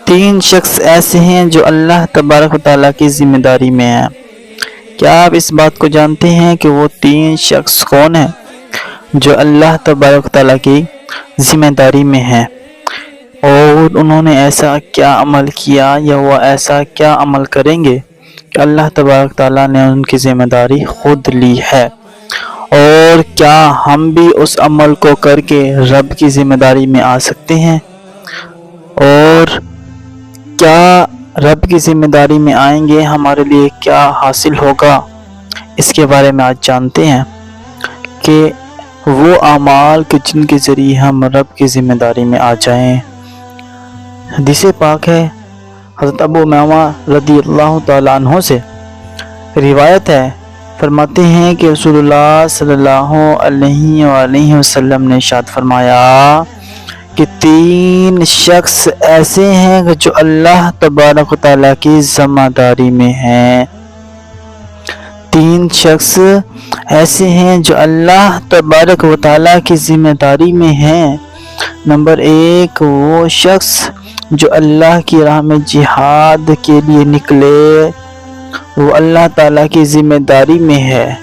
تین شخص ایسے ہیں جو اللہ تبارک و تعالیٰ کی ذمہ داری میں ہیں۔ کیا آپ اس بات کو جانتے ہیں کہ وہ تین شخص کون ہیں جو اللہ تبارک و تعالیٰ کی ذمہ داری میں ہیں، اور انہوں نے ایسا کیا عمل کیا یا وہ ایسا کیا عمل کریں گے کہ اللہ تبارک و تعالیٰ نے ان کی ذمہ داری خود لی ہے؟ اور کیا ہم بھی اس عمل کو کر کے رب کی ذمہ داری میں آ سکتے ہیں؟ اور کیا رب کی ذمہ داری میں آئیں گے ہمارے لیے کیا حاصل ہوگا؟ اس کے بارے میں آج جانتے ہیں کہ وہ اعمال کہ جن کے ذریعے ہم رب کی ذمہ داری میں آ جائیں۔ حدیث پاک ہے، حضرت ابو امامہ رضی اللہ تعالیٰ عنہ سے روایت ہے، فرماتے ہیں کہ رسول اللہ صلی اللہ علیہ وآلہ وسلم نے ارشاد فرمایا کہ تین شخص ایسے ہیں جو اللہ تبارک و تعالیٰ کی ذمہ داری میں ہیں۔ تین شخص ایسے ہیں جو اللہ تبارک و تعالیٰ کی ذمہ داری میں ہیں۔ نمبر ایک، وہ شخص جو اللہ کی راہ میں جہاد کے لیے نکلے، وہ اللہ تعالیٰ کی ذمہ داری میں ہے،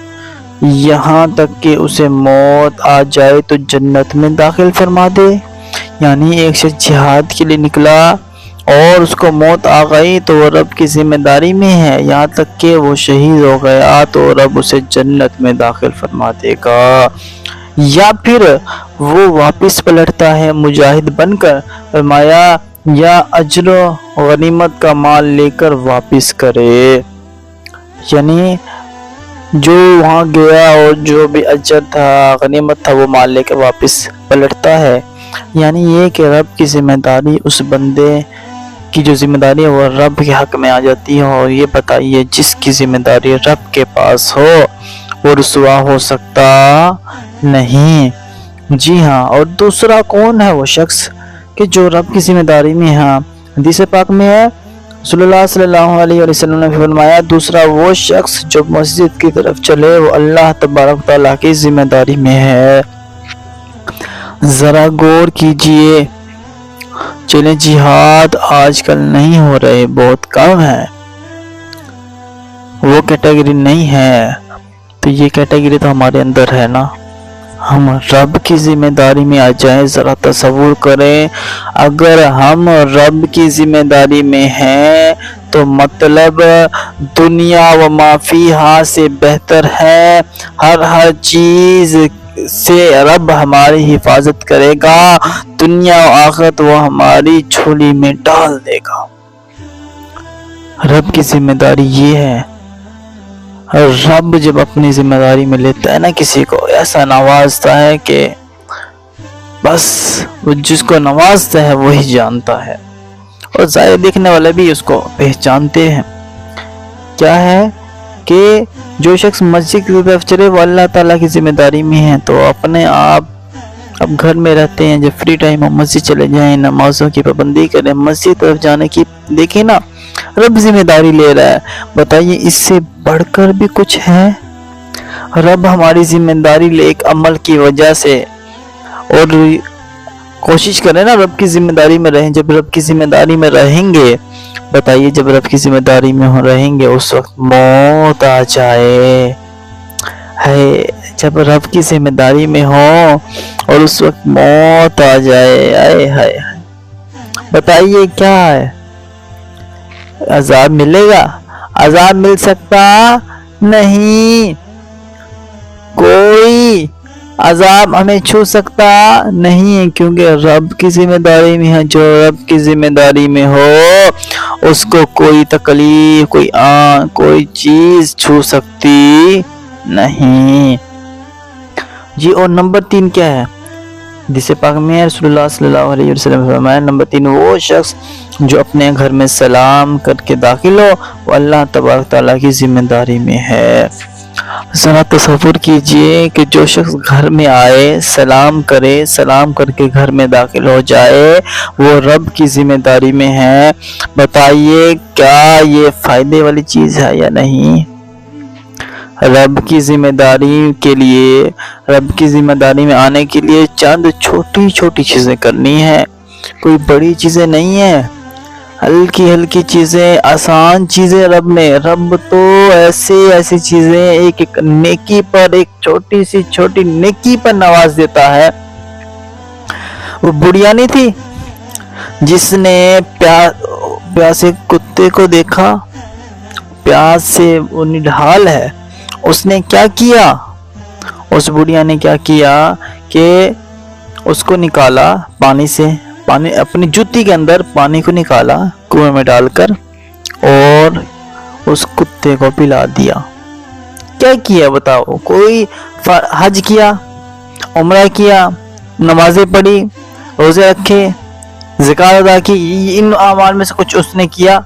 یہاں تک کہ اسے موت آ جائے تو جنت میں داخل فرما دے۔ یعنی ایک شخص جہاد کے لیے نکلا اور اس کو موت آ گئی تو وہ رب کی ذمہ داری میں ہے، یہاں تک کہ وہ شہید ہو گیا تو رب اسے جنت میں داخل فرما دے گا۔ یا پھر وہ واپس پلٹتا ہے مجاہد بن کر، فرمایا یا اجر و غنیمت کا مال لے کر واپس کرے، یعنی جو وہاں گیا اور جو بھی اجر تھا غنیمت تھا وہ مال لے کر واپس پلٹتا ہے۔ یعنی یہ کہ رب کی ذمہ داری، اس بندے کی جو ذمہ داری ہے وہ رب کے حق میں آ جاتی ہے۔ اور یہ بتائیے جس کی ذمہ داری رب کے پاس ہو وہ رسوا ہو سکتا نہیں۔ جی ہاں، اور دوسرا کون ہے وہ شخص کہ جو رب کی ذمہ داری میں ہے؟ حدیث پاک میں ہے، رسول اللہ صلی اللہ علیہ وسلم نے فرمایا، دوسرا وہ شخص جو مسجد کی طرف چلے وہ اللہ تبارک تعالیٰ کی ذمہ داری میں ہے۔ ذرا غور کیجئے، چلیں جہاد آج کل نہیں ہو رہے، بہت کم ہے، وہ کیٹیگری نہیں ہے، تو یہ کیٹیگری تو ہمارے اندر ہے نا۔ ہم رب کی ذمہ داری میں آ جائیں، ذرا تصور کریں، اگر ہم رب کی ذمہ داری میں ہیں تو مطلب دنیا و ما فیہا سے بہتر ہے، ہر چیز سے رب ہماری حفاظت کرے گا، دنیا و آخرت وہ ہماری جھولی میں ڈال دے گا۔ رب کی ذمہ داری یہ ہے، رب جب اپنی ذمہ داری میں لیتا ہے نا کسی کو، ایسا نوازتا ہے کہ بس وہ جس کو نوازتا ہے وہی جانتا ہے، اور ظاہر دیکھنے والے بھی اس کو پہچانتے ہیں۔ کیا ہے کہ جو شخص مسجد کی طرف چلے وہ اللہ تعالیٰ کی ذمہ داری میں ہے، تو اپنے آپ اب گھر میں رہتے ہیں، جب فری ٹائم ہم مسجد چلے جائیں، نمازوں کی پابندی کریں، مسجد طرف جانے کی، دیکھیں نا رب ذمہ داری لے رہا ہے، بتائیے اس سے بڑھ کر بھی کچھ ہے؟ رب ہماری ذمہ داری لے ایک عمل کی وجہ سے، اور کوشش کریں نا رب کی ذمہ داری میں رہیں۔ جب رب کی ذمہ داری میں رہیں گے، بتائیے جب رب کی ذمہ داری میں رہیں گے اس وقت موت آ جائے، ہے جب رب کی ذمہ داری میں ہو اور اس وقت موت آ جائے، آئے ہائے، بتائیے کیا ہے؟ عذاب ملے گا؟ عذاب مل سکتا نہیں، کوئی عذاب ہمیں چھو سکتا نہیں، کیونکہ رب کی ذمہ داری میں ہے۔ جو رب کی ذمہ داری میں ہو اس کو کوئی تکلیف، کوئی چیز چھو سکتی نہیں۔ جی، اور نمبر 3 کیا ہے؟ حدیث پاک میں رسول اللہ صلی اللہ علیہ وسلم فرمایا، نمبر 3 وہ شخص جو اپنے گھر میں سلام کر کے داخل ہو وہ اللہ تبارک تعالیٰ کی ذمہ داری میں ہے۔ ذرا تصور کیجئے کہ جو شخص گھر میں آئے، سلام کرے، سلام کر کے گھر میں داخل ہو جائے، وہ رب کی ذمہ داری میں ہے۔ بتائیے کیا یہ فائدے والی چیز ہے یا نہیں؟ رب کی ذمہ داری کے لیے، رب کی ذمہ داری میں آنے کے لیے چند چھوٹی چھوٹی چیزیں کرنی ہیں، کوئی بڑی چیزیں نہیں ہیں۔ ہلکی ہلکی چیزیں، آسان چیزیں رب تو ایسی چیزیں ایک نیکی پر، ایک چھوٹی نیکی پر نواز دیتا ہے۔ وہ بڑھیا نہیں تھی جس نے پیاسے کتے کو دیکھا، پیاس سے وہ نڈھال ہے، اس نے کیا کیا؟ اس بڑھیا نے کیا کیا کہ اس کو نکالا پانی سے، اپنی جوتی کے اندر پانی کو نکالا کنویں میں ڈال کر اور اس کتے کو پلا دیا۔ کیا کیا بتاؤ؟ کوئی حج کیا، عمرہ کیا، نمازیں پڑھی، روزے رکھے، زکوٰۃ ادا کی، ان اعمال میں سے کچھ اس نے کیا؟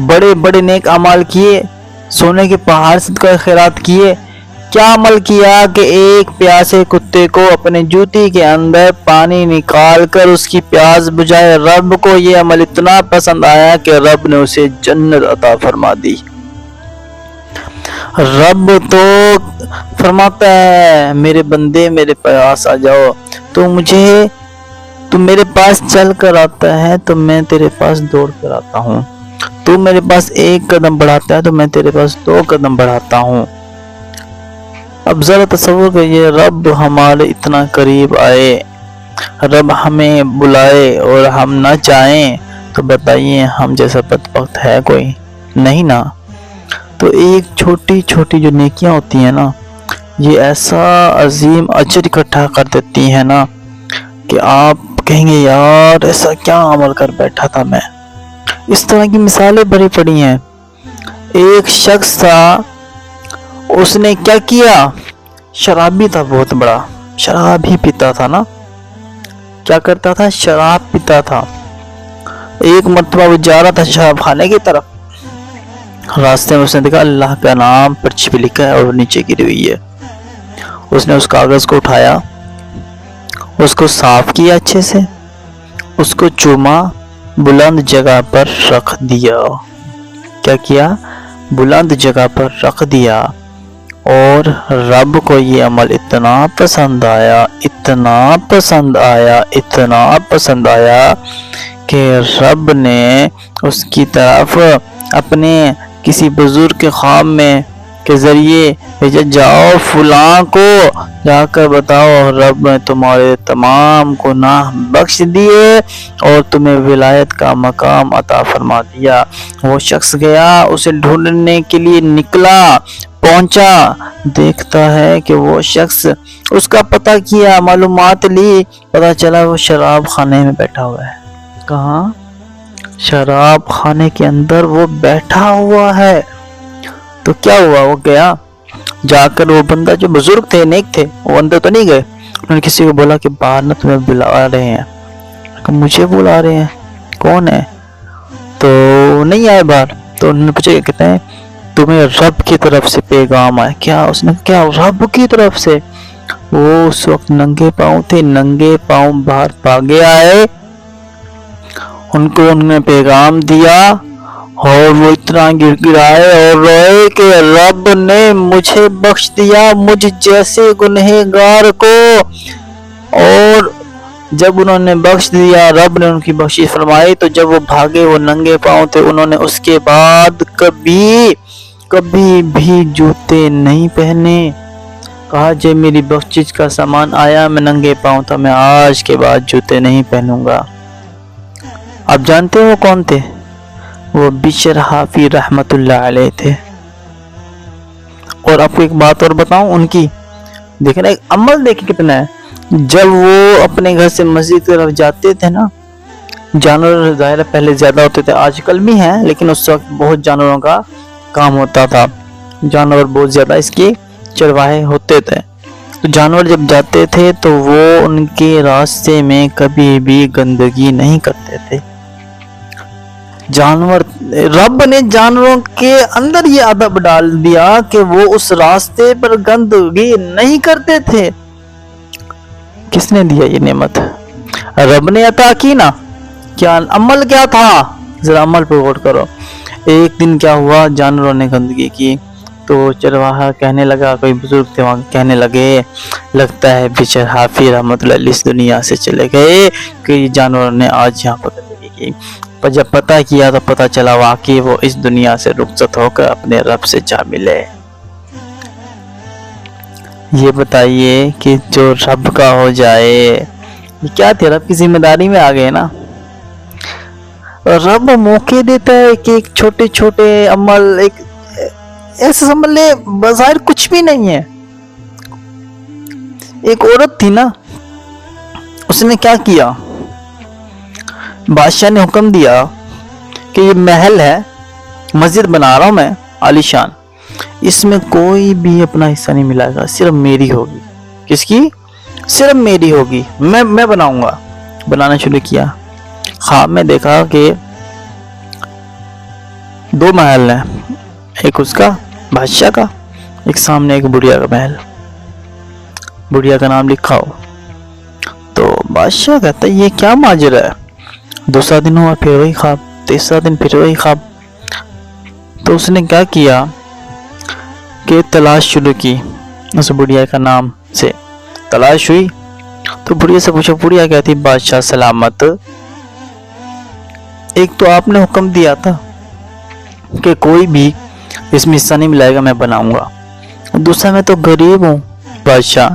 بڑے بڑے نیک اعمال کیے، سونے کے پہاڑ صدقہ خیرات کیے؟ کیا عمل کیا کہ ایک پیاسے کتے کو اپنے جوتی کے اندر پانی نکال کر اس کی پیاس بجھائے؟ رب کو یہ عمل اتنا پسند آیا کہ رب نے اسے جنت عطا فرما دی۔ رب تو فرماتا ہے میرے بندے میرے پاس آ جاؤ، تو میرے پاس چل کر آتا ہے تو میں تیرے پاس دوڑ کر آتا ہوں، تو میرے پاس ایک قدم بڑھاتا ہے تو میں تیرے پاس 2 قدم بڑھاتا ہوں۔ اب ذرا تصور کریے، رب ہمارے اتنا قریب آئے، رب ہمیں بلائے اور ہم نہ چاہیں تو بتائیے ہم جیسا بدبخت ہے کوئی؟ نہیں نا۔ تو ایک چھوٹی جو نیکیاں ہوتی ہیں نا، یہ ایسا عظیم اجر اکٹھا کر دیتی ہیں نا کہ آپ کہیں گے یار ایسا کیا عمل کر بیٹھا تھا میں۔ اس طرح کی مثالیں بھری پڑی ہیں۔ ایک شخص تھا، اس نے کیا کیا؟ شرابی تھا، بہت بڑا شراب ہی پیتا تھا نا۔ کیا کرتا تھا؟ شراب پیتا تھا۔ ایک مرتبہ وہ جا رہا تھا شراب خانے کی طرف، راستے میں اس نے دیکھا اللہ کا نام پرچی پہ لکھا ہے اور نیچے گری ہوئی ہے۔ اس نے اس کاغذ کو اٹھایا، اس کو صاف کیا اچھے سے، اس کو چوما، بلند جگہ پر رکھ دیا۔ کیا کیا؟ بلند جگہ پر رکھ دیا۔ اور رب کو یہ عمل اتنا پسند آیا کہ رب نے اس کی طرف اپنے کسی بزرگ کے خواب میں کے ذریعے جاؤ فلاں کو جا کر بتاؤ رب نے تمہارے تمام گناہ بخش دیے اور تمہیں ولایت کا مقام عطا فرما دیا۔ وہ شخص گیا، اسے ڈھونڈنے کے لیے نکلا، پہنچا، دیکھتا ہے کہ وہ شخص، اس کا پتہ کیا، معلومات لی، پتہ چلا وہ شراب خانے میں بیٹھا ہوا ہے۔ کہاں؟ شراب خانے کے اندر وہ بیٹھا ہوا ہے۔ تو کیا ہوا؟ وہ گیا، جا کر وہ بندہ جو بزرگ تھے، نیک تھے، وہ اندر تو نہیں گئے، انہوں نے کسی کو بولا کہ باہر نہ تمہیں بلا رہے ہیں۔ مجھے بلا رہے ہیں؟ کون ہے؟ تو نہیں آئے باہر۔ تو انہوں نے پوچھا، کہتے ہیں تمہیں رب کی طرف سے پیغام آئے۔ کیا؟ اس نے کیا رب کی طرف سے؟ وہ اس وقت ننگے پاؤں تھے، ننگے پاؤں باہر بھاگے آئے، ان کو انہوں نے پیغام دیا اور وہ اتنا گر گرائے اور روئے کہ رب نے مجھے بخش دیا، مجھ جیسے گنہگار کو۔ اور جب انہوں نے بخش دیا، رب نے ان کی بخشش فرمائی، تو جب وہ بھاگے، وہ ننگے پاؤں تھے، انہوں نے اس کے بعد کبھی بھی جوتے نہیں پہنے۔ کہا جب میری بخشش کا سامان آیا، میں ننگے پاؤں تھا، میں آج کے بعد جوتے نہیں پہنوں گا۔ آپ جانتے ہیں وہ کون تھے؟ وہ بشر حافی رحمت اللہ علیہ تھے۔ اور آپ کو ایک بات اور بتاؤں ان کی، دیکھیں نا، ایک عمل دیکھیں کتنا ہے۔ جب وہ اپنے گھر سے مسجد کی طرف جاتے تھے نا، جانور ظاہر پہلے زیادہ ہوتے تھے، آج کل بھی ہیں، لیکن اس وقت بہت جانوروں کا کام ہوتا تھا، جانور بہت زیادہ اس کی چرواہے ہوتے تھے۔ تو جانور جب جاتے تھے تو وہ ان کے راستے میں کبھی بھی گندگی نہیں کرتے تھے۔ رب نے جانوروں کے اندر یہ ادب ڈال دیا کہ وہ اس راستے پر گندگی نہیں کرتے تھے۔ کس نے دیا یہ نعمت؟ رب نے عطا کی نا۔ کیا عمل کیا تھا؟ ذرا عمل پر غور کرو۔ ایک دن کیا ہوا، جانوروں نے گندگی کی تو چرواہا کہنے لگا، کوئی بزرگ تھے وہاں، کہنے لگے لگتا ہے بشر حافی رحمت اللہ علیہ اس دنیا سے چلے گئے کہ جانوروں نے آج یہاں پر گندگی کی، پر جب پتہ کیا تو پتہ چلا واقعی وہ اس دنیا سے رخصت ہو کر اپنے رب سے جا ملے۔ یہ بتائیے کہ جو رب کا ہو جائے، یہ کیا تھے؟ رب کی ذمہ داری میں آ گئے نا۔ رب موقع دیتا ہے کہ ایک چھوٹے چھوٹے عمل، ایک ایسے سمجھ لے بظاہر کچھ بھی نہیں ہے۔ ایک عورت تھی نا، اس نے کیا کیا؟ بادشاہ نے حکم دیا کہ یہ محل ہے، مسجد بنا رہا ہوں میں عالیشان، اس میں کوئی بھی اپنا حصہ نہیں ملائے گا، صرف میری ہوگی۔ کس کی؟ صرف میری ہوگی، میں بناؤں گا۔ بنانا شروع کیا۔ خواب میں دیکھا کہ 2 محل ہیں، ایک اس کا بادشاہ کا، ایک سامنے ایک بڑھیا کا محل، بڑھیا کا نام لکھا ہو۔ تو بادشاہ کہتا ہے یہ کیا ماجرا ہے؟ 2 دن ہوا پھر وہی خواب، 3 دن پھر وہی خواب۔ تو اس نے کیا کیا کہ تلاش شروع کی، اس بڑھیا کا نام سے تلاش ہوئی۔ تو بڑھیا سے پوچھا، بڑھیا کہتی بادشاہ سلامت، ایک تو آپ نے حکم دیا تھا کہ کوئی بھی اس میں حصہ نہیں ملائے گا، میں بناؤں گا۔ دوسرا میں تو غریب ہوں بادشاہ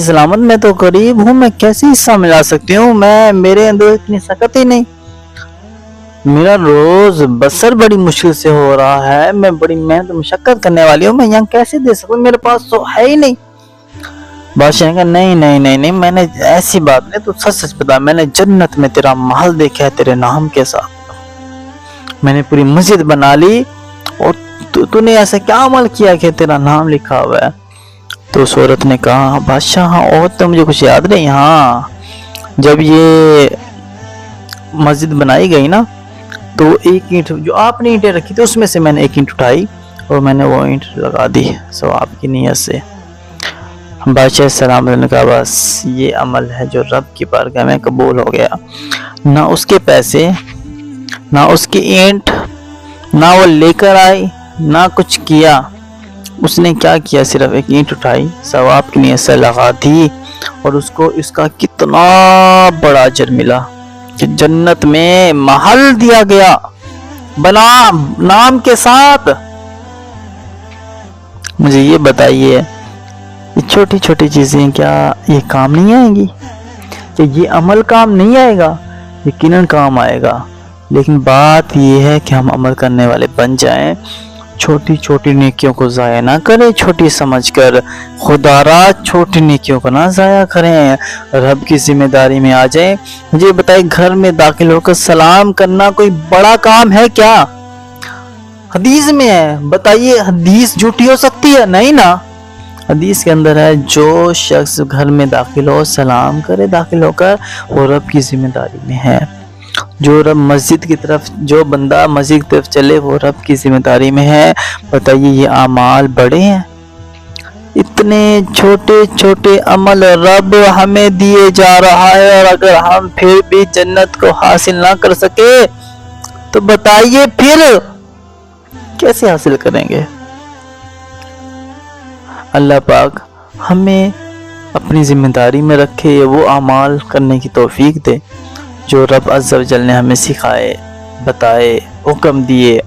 سلامت، میں تو غریب ہوں، میں کیسے حصہ ملا سکتی ہوں؟ میرے اندر اتنی سکت ہی نہیں، میرا روز بسر بڑی مشکل سے ہو رہا ہے، میں بڑی محنت مشقت کرنے والی ہوں، میں یہاں کیسے دے سکوں؟ میرے پاس تو ہے ہی نہیں۔ بادشاہ نے کہا نہیں، میں نے ایسی بات نہیں، تو سچ بتا، میں نے جنت میں تیرا محل دیکھا ہے تیرے نام کے ساتھ، میں نے پوری مسجد بنا لی، اور تو نے ایسا کیا عمل کیا کہ تیرا نام لکھا ہوا ہے؟ تو اس عورت نے کہا بادشاہ ہاں، اور تو مجھے کچھ یاد نہیں، ہاں جب یہ مسجد بنائی گئی نا، تو ایک اینٹ جو آپ نے اینٹیں رکھی تھی اس میں سے میں نے ایک اینٹ اٹھائی اور میں نے وہ اینٹ لگا دی ثواب کی نیت سے۔ بادشاہ السلام علیہ نے کہا بس یہ عمل ہے جو رب کی بارگاہ میں قبول ہو گیا، نہ اس کے پیسے، نہ اس کی اینٹ، نہ وہ لے کر آئی، نہ کچھ کیا۔ اس نے کیا کیا؟ صرف ایک اینٹ اٹھائی، ثواب کی نیت سے لگا دی، اور اس کو اس کا کتنا بڑا اجر ملا کہ جنت میں محل دیا گیا بنا نام کے ساتھ۔ مجھے یہ بتائیے، یہ چھوٹی چھوٹی چیزیں کیا یہ کام نہیں آئیں گی؟ کہ یہ عمل کام نہیں آئے گا؟ یقیناً کام آئے گا، لیکن بات یہ ہے کہ ہم عمل کرنے والے بن جائیں، چھوٹی چھوٹی نیکیوں کو ضائع نہ کریں، چھوٹی سمجھ کر خدا را چھوٹی نیکیوں کو نہ ضائع کریں، رب کی ذمہ داری میں آ جائیں۔ مجھے بتائیں، گھر میں داخل ہو کر سلام کرنا کوئی بڑا کام ہے کیا؟ حدیث میں ہے، بتائیے حدیث جھوٹی ہو سکتی ہے؟ نہیں نا، حدیث کے اندر ہے جو شخص گھر میں داخل ہو سلام کرے داخل ہو کر، وہ رب کی ذمہ داری میں ہے۔ جو بندہ مسجد کی طرف چلے وہ رب کی ذمہ داری میں ہے۔ بتائیے یہ اعمال بڑے ہیں؟ اتنے چھوٹے چھوٹے عمل رب ہمیں دیے جا رہا ہے، اور اگر ہم پھر بھی جنت کو حاصل نہ کر سکے تو بتائیے پھر کیسے حاصل کریں گے؟ اللہ پاک ہمیں اپنی ذمہ داری میں رکھے، وہ اعمال کرنے کی توفیق دے جو رب عز و جل نے ہمیں سکھائے، بتائے، حکم دیے،